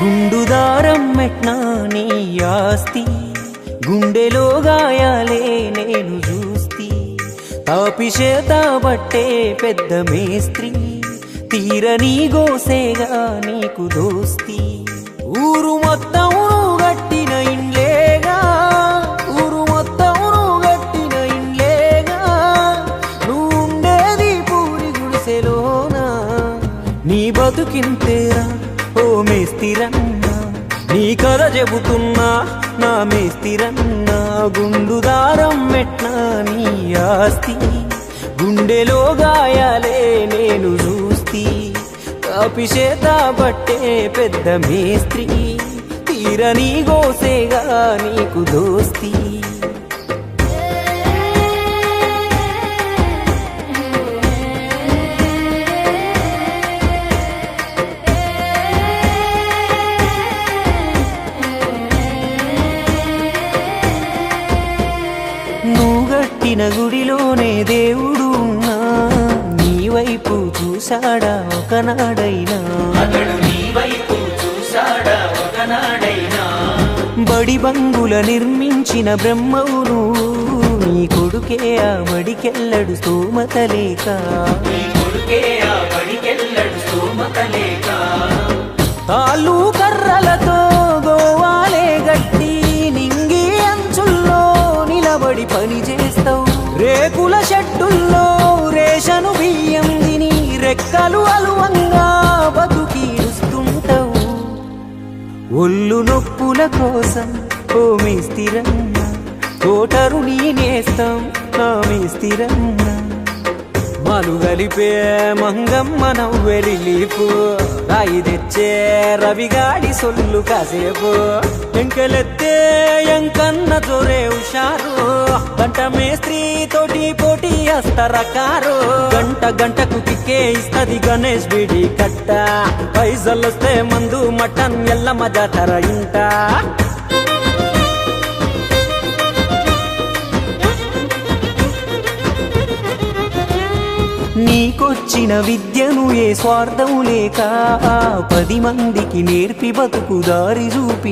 గుండుదారం మెట్నా నీ ఆస్తి, గుండెలో గాయాలే నేను చూస్తి. తాపిషేత బట్టే పెద్ద మేస్త్రి, తీరని గోసేగా నీకు దోస్తి. ఊరు మొత్తం గట్టిన ఇండ్లేగా, ఊరు మొత్తం గట్టిన ఇండ్లేగా, నువ్వుండేది పూరి గుడిసెలోనా. నీ బతుకింతేరా ఓ మేస్తిరన్నా, నీ కథ చెబుతున్నా నా మేస్తిరన్నా. గుండుదారం మెట్నా నీ ఆస్తి, గుండెలో గాయాలే నేను చూస్తి. కాపిషేత బట్టే పెద్ద మేస్త్రి, తీరని గోసేగా నీకు దోస్తి. నువ్వు గట్టిన గుడిలోనే దేవుడు ఉన్నా, నీ వైపు చూశాడా ఒకనాడైనా, అతడు నీ వైపు చూశాడా ఒకనాడైనా. బడి బంగుల నిర్మించిన బ్రహ్మవును, నీ కొడుకే ఆ బడికెళ్ళడు స్తోమత లేక. నీ కొడుకే ఆ బడికెళ్ళడు స్తోమత లేక. తాళ్ళు కర్రలతో గోవాలే గట్టి, నింగి అంచుల్లో నిలబడి పని చేస్తావు. రేకుల షెడ్డుల్లో రేషను బియ్యం తిని రెక్కలు అలువంగా బతుకీడుస్తుంటావు. ఒళ్ళు నొప్పుల కోసం ఓ మేస్తిరన్నా, తోటరు నీ నేస్తం నా మేస్తిరన్నా. మను గలిపే మంగమ్మ నవ్వెరిలీపు, రాయి తెచ్చే రవిగాడి సొల్లు కాసేపు. ఎంకలెత్తే ఎంకన్న జోరే హుషారు, గంట మేస్త్రి తోటి పోటీ అస్తరకారు. గంట గంటకు కిక్కే ఇస్తది గణేష్ బీడి కట్ట, పైసలొస్తే మందు మటన్ ఎల్లమ్మ జాతర ఇంట. నీకొచ్చిన విద్యను ఏ స్వార్థం లేక 10 మందికి నేర్పి బతుకు దారి చూపి